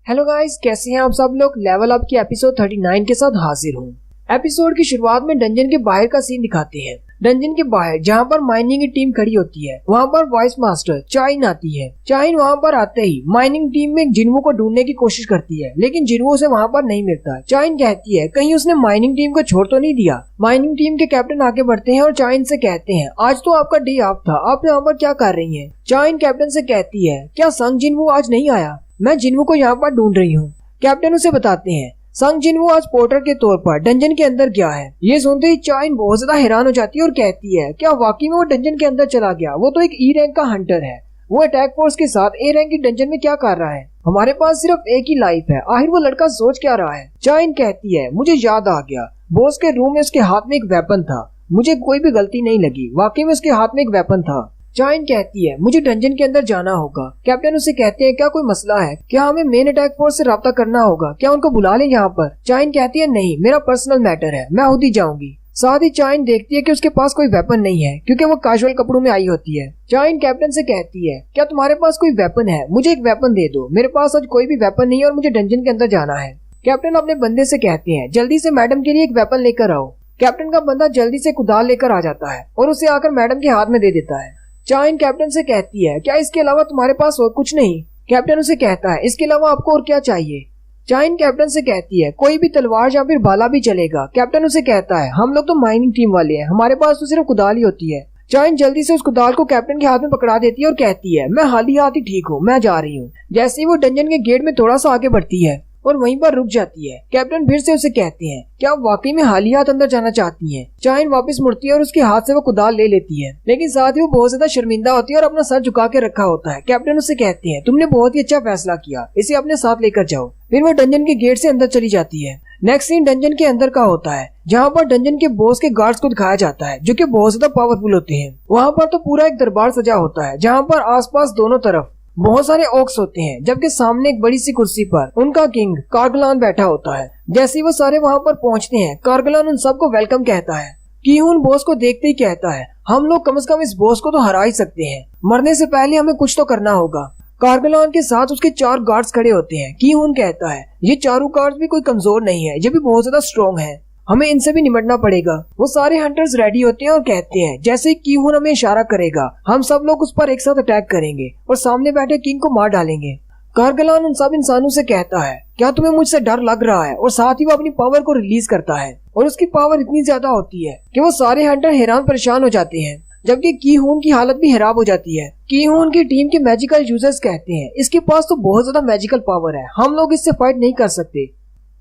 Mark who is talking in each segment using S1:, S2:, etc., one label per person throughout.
S1: Hello guys, कैसे हैं आप सब लोग। लेवल अप की एपिसोड 39 के साथ हाजिर हूँ। एपिसोड की शुरुआत में डंजन के बाहर का सीन दिखाते हैं। डंजन के बाहर जहाँ पर माइनिंग की टीम खड़ी होती है, वहाँ पर वॉइस मास्टर चाइन आती है। चाइन वहाँ पर आते ही माइनिंग टीम में जिन्वू को ढूंढने की कोशिश करती है, लेकिन जिन्वू उसे वहाँ पर नहीं मिलता। चाइन कहती है कहीं उसने माइनिंग टीम को छोड़ तो नहीं दिया। माइनिंग टीम के कैप्टन आगे बढ़ते हैं और चाइन से कहते हैं आज तो आपका डे ऑफ था, आप यहाँ पर क्या कर रही है। चाइन कैप्टन से कहती है क्या संग जिन्वू आज नहीं आया, मैं जिन्वू को यहाँ पर ढूंढ रही हूँ। कैप्टन उसे बताते हैं संग जिन्वू आज पोर्टर के तौर पर डंजन के अंदर गया है। ये सुनते ही चाइन बहुत ज्यादा हैरान हो जाती है और कहती है क्या वाकई में वो डंजन के अंदर चला गया। वो तो एक ई रैंक का हंटर है, वो अटैक फोर्स के साथ ए रैंक की डंजन में क्या कर रहा है। हमारे पास सिर्फ एक ही लाइफ है, आखिर वो लड़का सोच क्या रहा है। चाइन कहती है मुझे याद आ गया, बॉस के रूम में उसके हाथ में एक वेपन था, मुझे कोई भी गलती नहीं लगी, वाकई में उसके हाथ में एक वेपन था। चाइन कहती है मुझे डंजन के अंदर जाना होगा। कैप्टन उसे कहते हैं क्या कोई मसला है, क्या हमें मेन अटैक फोर्स से राब्ता करना होगा, क्या उनको बुला लें यहाँ पर। चाइन कहती है नहीं, मेरा पर्सनल मैटर है, मैं खुद ही जाऊंगी। साथ ही चाइन देखती है कि उसके पास कोई वेपन नहीं है, क्योंकि वो कैजुअल कपड़ों में आई होती है। चाइन कैप्टन से कहती है क्या तुम्हारे पास कोई वेपन है, मुझे एक वेपन दे दो, मेरे पास आज कोई भी वेपन नहीं है और मुझे डंजन के अंदर जाना है। कैप्टन अपने बंदे से कहते हैं जल्दी से मैडम के लिए एक वेपन लेकर आओ। कैप्टन का बंदा जल्दी से कुदाल लेकर आ जाता है और उसे आकर मैडम के हाथ में दे देता है। चाइन कैप्टन से कहती है क्या इसके अलावा तुम्हारे पास और कुछ नहीं। कैप्टन उसे कहता है इसके अलावा आपको और क्या चाहिए। चाइन कैप्टन से कहती है कोई भी तलवार या फिर भाला भी चलेगा। कैप्टन उसे कहता है हम लोग तो माइनिंग टीम वाले हैं, हमारे पास तो सिर्फ कुदाल ही होती है। चाइन जल्दी से उस कुदाल को कैप्टन के हाथ में पकड़ा देती है और कहती है मैं हाल ही हाथ ही ठीक हूँ, मैं जा रही हूँ। जैसे ही वो डंजन के गेट में थोड़ा सा आगे बढ़ती है और वहीं पर रुक जाती है। कैप्टन फिर से उसे कहते हैं क्या आप वाकई में हालियात अंदर जाना चाहती हैं। चाइन वापस मुड़ती है और उसके हाथ से वो कुदाल ले लेती है, लेकिन साथ ही वो बहुत ज्यादा शर्मिंदा होती है और अपना सर झुका के रखा होता है। कैप्टन उसे कहते हैं तुमने बहुत ही अच्छा फैसला किया, इसे अपने साथ लेकर जाओ। फिर वो डंजन के गेट से अंदर चली जाती है। नेक्स्ट सीन डंजन के अंदर का होता है, जहाँ पर डंजन के बॉस के गार्ड्स को दिखाया जाता है जो कि बहुत ज्यादा पावरफुल होते हैं। वहाँ पर तो पूरा एक दरबार सजा होता है, जहाँ पर आसपास दोनों तरफ बहुत सारे ऑक्स होते हैं, जबकि सामने एक बड़ी सी कुर्सी पर उनका किंग कार्गलान बैठा होता है। जैसे ही वो सारे वहाँ पर पहुँचते हैं, कार्गलान उन सबको वेलकम कहता है। कीहून बॉस को देखते ही कहता है हम लोग कम से कम इस बॉस को तो हरा ही सकते हैं, मरने से पहले हमें कुछ तो करना होगा। कार्गलान के साथ उसके 4 गार्ड्स खड़े होते हैं। कीहून कहता है ये चारों गार्ड्स भी कोई कमजोर नहीं है, ये भी बहुत ज्यादा स्ट्रॉन्ग है, हमें इनसे भी निपटना पड़ेगा। वो सारे हंटर्स रेडी होते हैं और कहते हैं जैसे ही कीहून हमें इशारा करेगा हम सब लोग उस पर एक साथ अटैक करेंगे और सामने बैठे किंग को मार डालेंगे। कार्गलान उन सब इंसानों से कहता है क्या तुम्हें मुझसे डर लग रहा है, और साथ ही वो अपनी पावर को रिलीज करता है और उसकी पावर इतनी ज्यादा होती है कि वो सारे हंटर हैरान परेशान हो जाते हैं, जबकि कीहून की हालत भी खराब हो जाती है। कीहून की टीम के मैजिकल यूजर्स कहते हैं इसके पास तो बहुत ज्यादा मैजिकल पावर है, हम लोग इससे फाइट नहीं कर सकते।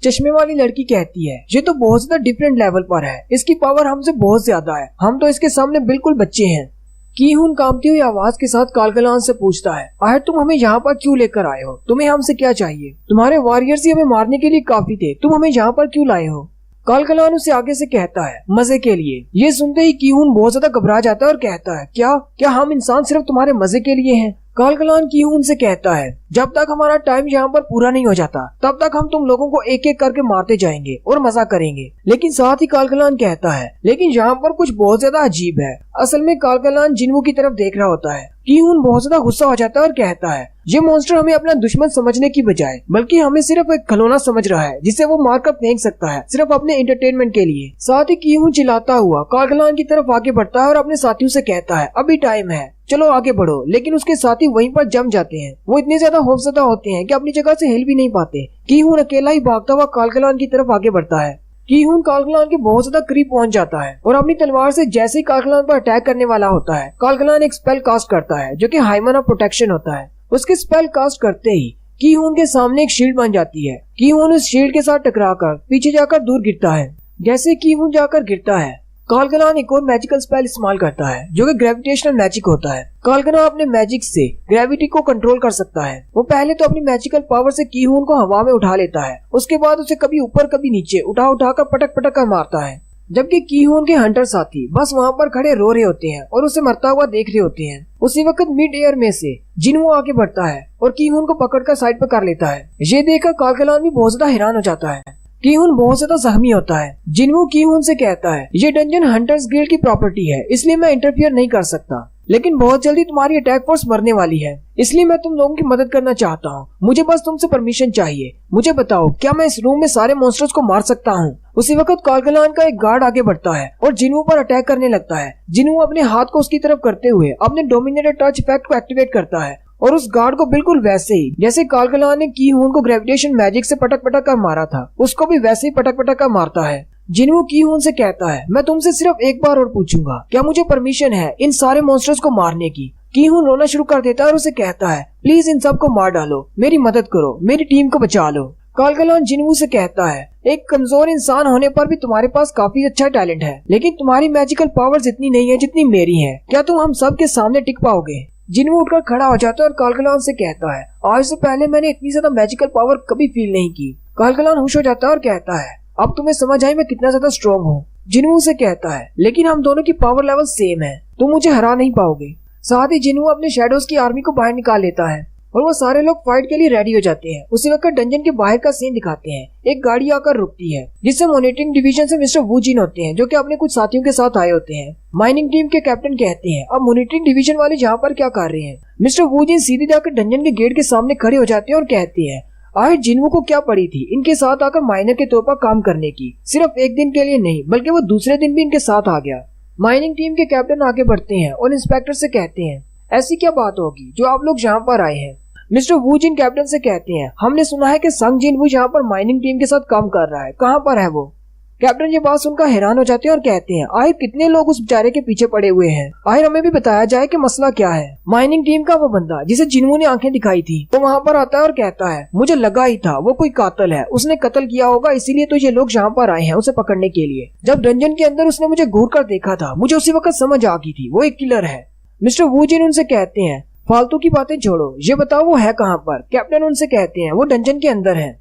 S1: चश्मे वाली लड़की कहती है ये तो बहुत ज्यादा डिफरेंट लेवल पर है, इसकी पावर हमसे बहुत ज्यादा है, हम तो इसके सामने बिल्कुल बच्चे हैं। कीहून कांपती हुई आवाज के साथ कार्गलान से पूछता है आखिर तुम हमें यहाँ पर क्यों लेकर आए हो, तुम्हें हमसे क्या चाहिए, तुम्हारे वॉरियर्स ही हमें मारने के लिए काफी थे, तुम हमें यहाँ पर क्यों लाए हो। कार्गलान उसे आगे से कहता है मजे के लिए। ये सुनते ही कीहून बहुत ज्यादा घबरा जाता है और कहता है क्या हम इंसान सिर्फ तुम्हारे मजे के लिए हैं। कार्गलान कीहून से कहता है जब तक हमारा टाइम यहाँ पर पूरा नहीं हो जाता तब तक हम तुम लोगों को एक एक करके मारते जाएंगे और मजा करेंगे। लेकिन साथ ही कार्गलान कहता है लेकिन यहाँ पर कुछ बहुत ज्यादा अजीब है। असल में कार्गलान जिन्वू की तरफ देख रहा होता है। कीहून बहुत ज्यादा गुस्सा हो जाता है और कहता है ये मॉन्स्टर हमें अपना दुश्मन समझने की बजाय बल्कि हमें सिर्फ एक खिलौना समझ रहा है जिसे वो मारकर फेंक सकता है, सिर्फ अपने एंटरटेनमेंट के लिए। साथ ही कीहून चिल्लाता हुआ कार्गलान की तरफ आगे बढ़ता है और अपने साथियों से कहता है अभी टाइम है, चलो आगे बढ़ो। लेकिन उसके साथी वहीं पर जम जाते हैं। वो इतने ज्यादा खौफजदा होते हैं कि अपनी जगह से हिल भी नहीं पाते। कीहून अकेला ही भागता हुआ कार्गलान की तरफ आगे बढ़ता है। कीहून कार्गलान के बहुत ज्यादा करीब पहुंच जाता है और अपनी तलवार से जैसे ही कार्गलान पर अटैक करने वाला होता है, कार्गलान एक स्पेल कास्ट करता है जो कि हाइमन ऑफ प्रोटेक्शन होता है। उसके स्पेल कास्ट करते ही कीहून के सामने एक शील्ड बन जाती है। कीहून उस शील्ड के साथ टकराकर पीछे जाकर दूर गिरता है। जैसे कीहून जाकर गिरता है, कार्गलान एक और मैजिकल स्पेल इस्तेमाल करता है जो कि ग्रेविटेशनल मैजिक होता है। कार्गलान अपने मैजिक से ग्रेविटी को कंट्रोल कर सकता है। वो पहले तो अपनी मैजिकल पावर से कीहून को हवा में उठा लेता है, उसके बाद उसे कभी ऊपर कभी नीचे उठा कर पटक कर मारता है। जबकि कीहून के हंटर साथी बस वहाँ पर खड़े रो रहे होते हैं और उसे मरता हुआ देख रहे होते हैं। उसी वक्त मिड एयर में से जिन्वू आगे बढ़ता है और कीहून को पकड़कर साइड पर कर लेता है। ये देखकर कार्गलान भी बहुत ज्यादा हैरान हो जाता है। कीहून बहुत ज्यादा जख्मी होता है। जिन्वू कीहून से कहता है ये डंजन हंटर्स गिल्ड की प्रॉपर्टी है, इसलिए मैं इंटरफियर नहीं कर सकता। लेकिन बहुत जल्दी तुम्हारी अटैक फोर्स मरने वाली है, इसलिए मैं तुम लोगों की मदद करना चाहता हूँ। मुझे बस तुमसे परमिशन चाहिए। मुझे बताओ, क्या मैं इस रूम में सारे मॉन्स्टर्स को मार सकता हूँ? उसी वक्त कालगलान का एक गार्ड आगे बढ़ता है और जिन्हू पर अटैक करने लगता है। जिन्हू अपने हाथ को उसकी तरफ करते हुए अपने डोमिनेटर टच इफेक्ट को एक्टिवेट करता है और उस गार्ड को बिल्कुल वैसे ही जैसे कालगलान ने की हून को ग्रेविटेशन मैजिक से पटक पटक कर मारा था, उसको भी वैसे ही पटक पटक कर मारता है। जिन्हू की हून से कहता है, मैं तुमसे सिर्फ एक बार और पूछूंगा, क्या मुझे परमिशन है इन सारे मॉन्स्टर्स को मारने की? की हून रोना शुरू कर देता है और उसे कहता है, प्लीज इन सबको मार डालो, मेरी मदद करो, मेरी टीम को बचा लो। कालगलान जिन्हू से कहता है, एक कमजोर इंसान होने पर भी तुम्हारे पास काफी अच्छा टैलेंट है, लेकिन तुम्हारी मैजिकल पावर्स इतनी नहीं है जितनी मेरी है। क्या तुम हम सब के सामने टिक पाओगे? जिन्हू उठकर खड़ा हो जाता है और कालगलान से कहता है, आज से पहले मैंने इतनी ज्यादा मैजिकल पावर कभी फील नहीं की। कालगलान खुश हो जाता है और कहता है, अब तुम्हें समझ आई मैं कितना ज्यादा स्ट्रॉन्ग हूँ। जिन्हू से कहता है, लेकिन हम दोनों की पावर लेवल सेम है, तुम मुझे हरा नहीं पाओगे। साथ ही जिन्हू अपने शैडोज की आर्मी को बाहर निकाल लेता है और वो सारे लोग फाइट के लिए रेडी हो जाते हैं। उसी वक्त डंजन के बाहर का सीन दिखाते हैं। एक गाड़ी आकर रुकती है जिससे मॉनिटरिंग डिवीजन से मिस्टर वू जिन होते हैं, जो कि अपने कुछ साथियों के साथ आए होते हैं। माइनिंग टीम के कैप्टन कहते हैं, अब मॉनिटरिंग डिवीजन वाले यहाँ पर क्या कर रहे हैं? मिस्टर वू जिन सीधे जाकर डंजन के गेट के सामने खड़े हो जाते हैं और कहते हैं, आखिर जिन्हू को क्या पड़ी थी इनके साथ आकर माइनर के तौर पर काम करने की? सिर्फ एक दिन के लिए नहीं, बल्कि वो दूसरे दिन भी इनके साथ आ गया। माइनिंग टीम के कैप्टन आगे बढ़ते हैं और इंस्पेक्टर से कहते हैं, ऐसी क्या बात होगी जो आप लोग यहाँ पर आए हैं? मिस्टर वू जिन कैप्टन से कहते हैं, हमने सुना है कि संग जिन वू यहाँ पर माइनिंग टीम के साथ काम कर रहा है, कहाँ पर है वो? कैप्टन ये बात सुनकर हैरान हो जाते हैं और कहते हैं, आखिर कितने लोग उस बेचारे के पीछे पड़े हुए हैं, आखिर हमें भी बताया जाए कि मसला क्या है। माइनिंग टीम का वो बंदा जिसे जिन्हू ने आंखें दिखाई थी, वो वहाँ पर आता है और कहता है, मुझे लगा ही था वो कोई कातिल है, उसने कत्ल किया होगा, इसीलिए तो ये लोग यहाँ पर आए हैं उसे पकड़ने के लिए। जब डंजन के अंदर उसने मुझे घूर कर देखा था, मुझे उसी वक्त समझ आ गई थी वो एक किलर है। मिस्टर वू जिन उनसे कहते हैं, फालतू की बातें छोड़ो, ये बताओ वो है कहाँ पर? कैप्टन उनसे कहते हैं, वो डंजन के अंदर है।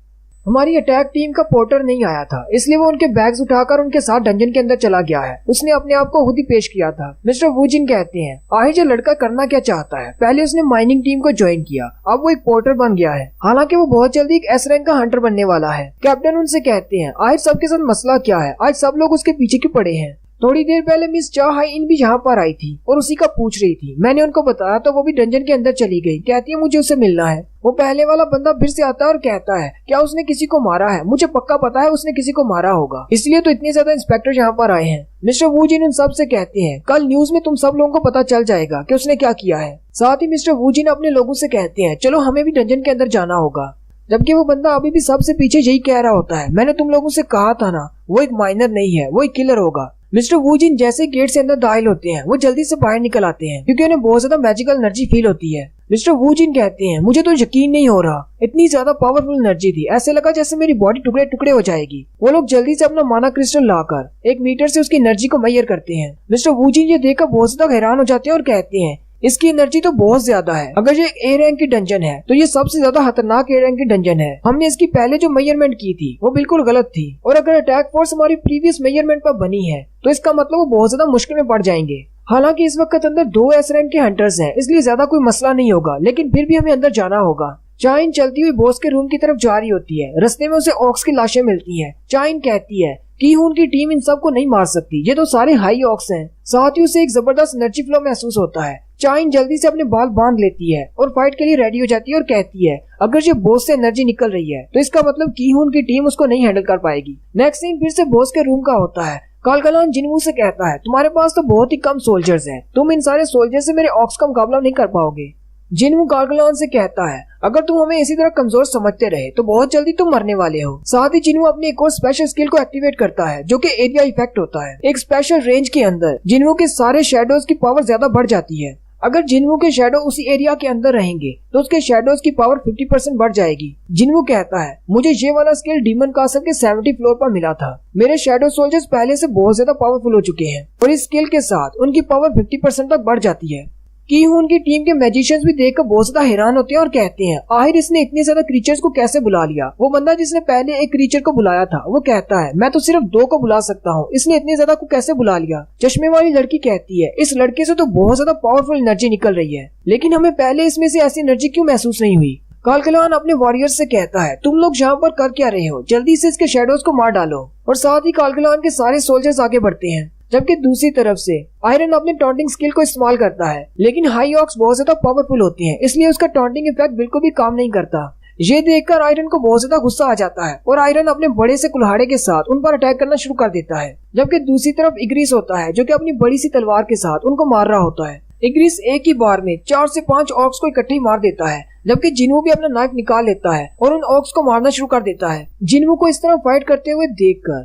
S1: हमारी अटैक टीम का पोर्टर नहीं आया था, इसलिए वो उनके बैग्स उठाकर उनके साथ डंजन के अंदर चला गया है। उसने अपने आप को खुद ही पेश किया था। मिस्टर वू जिन कहते हैं, आखिर ये लड़का करना क्या चाहता है? पहले उसने माइनिंग टीम को ज्वाइन किया, अब वो एक पोर्टर बन गया है, हालांकि वो बहुत जल्दी एक एस रैंक का हंटर बनने वाला है। कैप्टन उनसे कहते हैं, आखिर सबके साथ मसला क्या है? आज सब लोग उसके पीछे क्यों पड़े हैं? थोड़ी देर पहले मिस चा हाई इन भी यहाँ पर आई थी और उसी का पूछ रही थी। मैंने उनको बताया तो वो भी डंजन के अंदर चली गई। कहती है मुझे उससे मिलना है। वो पहले वाला बंदा फिर से आता है और कहता है, क्या उसने किसी को मारा है? मुझे पक्का पता है उसने किसी को मारा होगा, इसलिए तो इतने ज्यादा इंस्पेक्टर यहाँ पर आए हैं। मिस्टर वू जिन उन सब से कहते हैं, कल न्यूज में तुम सब लोगों को पता चल जाएगा कि उसने क्या किया है। साथ ही मिस्टर वू जिन अपने लोगों से कहते हैं, चलो हमें भी डंजन के अंदर जाना होगा। जबकि वो बंदा अभी भी सबसे पीछे यही कह रहा होता है, मैंने तुम लोगों से कहा था ना, वो एक माइनर नहीं है, वो एक किलर होगा। मिस्टर वू जिन जैसे गेट से अंदर दाखिल होते हैं, वो जल्दी से बाहर निकल आते हैं क्योंकि उन्हें बहुत ज्यादा मैजिकल एनर्जी फील होती है। मिस्टर वू जिन कहते हैं, मुझे तो यकीन नहीं हो रहा, इतनी ज्यादा पावरफुल एनर्जी थी, ऐसे लगा जैसे मेरी बॉडी टुकड़े टुकड़े हो जाएगी। वो लोग जल्दी से अपना माना क्रिस्टल लाकर 1 मीटर से उसकी एनर्जी को मेजर करते हैं। मिस्टर वू जिन ये देखकर बहुत ज्यादा हैरान हो जाते हैं और कहते हैं, इसकी एनर्जी तो बहुत ज्यादा है। अगर ये ए रैंक की डंजन है तो ये सबसे ज्यादा खतरनाक ए रैंक की डंजन है। हमने इसकी पहले जो मेजरमेंट की थी वो बिल्कुल गलत थी, और अगर अटैक फोर्स हमारी प्रीवियस मेजरमेंट पर बनी है तो इसका मतलब वो बहुत ज्यादा मुश्किल में पड़ जाएंगे। हालांकि इस वक्त अंदर 2 एस रैंक के हंटर्स हैं, इसलिए ज्यादा कोई मसला नहीं होगा, लेकिन फिर भी हमें अंदर जाना होगा। चाइन चलती हुई बॉस के रूम की तरफ जा रही होती है। रास्ते में उसे ऑक्स की लाशें मिलती हैं। चाइन कहती है कि उनकी टीम इन सबको नहीं मार सकती, ये तो सारे हाई ऑक्स हैं। साथ ही उसे एक जबरदस्त एनर्जी फ्लो महसूस होता है। चाइन जल्दी से अपने बाल बांध लेती है और फाइट के लिए रेडी हो जाती है और कहती है, अगर ये बॉस से एनर्जी निकल रही है तो इसका मतलब कीहून की टीम उसको नहीं हैंडल कर पाएगी। नेक्स्ट सीन फिर से बॉस के रूम का होता है। कालगलान जिन्हू से कहता है, तुम्हारे पास तो बहुत ही कम सोल्जर्स हैं, तुम इन सारे सोल्जर्स से मेरे ऑक्स का मुकाबला नहीं कर पाओगे। जिन्हू कालगलान से कहता है, अगर तुम हमें इसी तरह कमजोर समझते रहे तो बहुत जल्दी तुम मरने वाले हो। साथ ही जिन्हू अपनी एक और स्पेशल स्किल को एक्टिवेट करता है जो कि एरिया इफेक्ट होता है। एक स्पेशल रेंज के अंदर जिन्हू के सारे शेडोज की पावर ज्यादा बढ़ जाती है। अगर जिन्हू के शेडो उसी एरिया के अंदर रहेंगे तो उसके शेडोज की पावर 50% बढ़ जाएगी। जिन्हू कहता है, मुझे ये वाला स्किल डीमन कासल के 70 फ्लोर पर मिला था। मेरे शेडो सोल्जर्स पहले से बहुत ज्यादा पावरफुल हो चुके हैं और इस स्किल के साथ उनकी पावर 50% तक बढ़ जाती है। कीहून की टीम के मैजिशियंस भी देखकर बहुत ज्यादा हैरान होते हैं और कहते हैं, आखिर इसने इतने ज्यादा क्रीचर्स को कैसे बुला लिया। वो बंदा जिसने पहले एक क्रीचर को बुलाया था वो कहता है, मैं तो सिर्फ 2 को बुला सकता हूँ, इसने इतने ज्यादा को कैसे बुला लिया। चश्मे वाली लड़की कहती है, इस लड़के से तो बहुत ज्यादा पावरफुल एनर्जी निकल रही है, लेकिन हमें पहले इसमें से ऐसी एनर्जी क्यों महसूस नहीं हुई। कालगलान अपने वॉरियर्स से कहता है, तुम लोग यहाँ पर कर क्या रहे हो, जल्दी से इसके शेडोज को मार डालो। और साथ ही कालगलान के सारे सोल्जर्स आगे बढ़ते हैं। जबकि दूसरी तरफ से आयरन अपने टॉन्टिंग स्किल को इस्तेमाल करता है, लेकिन हाई ऑक्स बहुत ज्यादा पावरफुल होती हैं, इसलिए उसका टॉन्टिंग इफेक्ट बिल्कुल भी काम नहीं करता। ये देखकर आयरन को बहुत ज्यादा गुस्सा आ जाता है और आयरन अपने बड़े से कुल्हाड़े के साथ उन पर अटैक करना शुरू कर देता है। जबकि दूसरी तरफ इग्रिस होता है जो कि अपनी बड़ी सी तलवार के साथ उनको मार रहा होता है। इग्रिस एक ही बार में 4 से 5 ऑक्स को इकट्ठे ही मार देता है, जबकि जिन्वू भी अपना नाइफ निकाल लेता है और उन ऑक्स को मारना शुरू कर देता है। जिन्वू को इस तरह फाइट करते हुए देखकर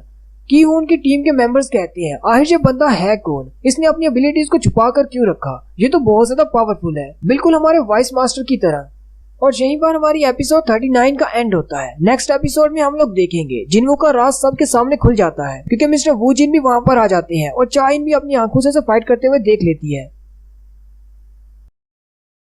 S1: कीहून की टीम के मेंबर्स कहते हैं, आखिर ये बंदा है कौन, इसने अपनी एबिलिटीज को छुपा कर क्यों रखा, ये तो बहुत ज्यादा पावरफुल है, बिल्कुल हमारे वाइस मास्टर की तरह। और यहीं पर हमारी एपिसोड 39 का एंड होता है। नेक्स्ट एपिसोड में हम लोग देखेंगे जिन्वू का राज सबके सामने खुल जाता है, क्योंकि मिस्टर वू जिन भी वहाँ पर आ जाते हैं और चाइन भी अपनी आंखों से फाइट करते हुए देख लेती है।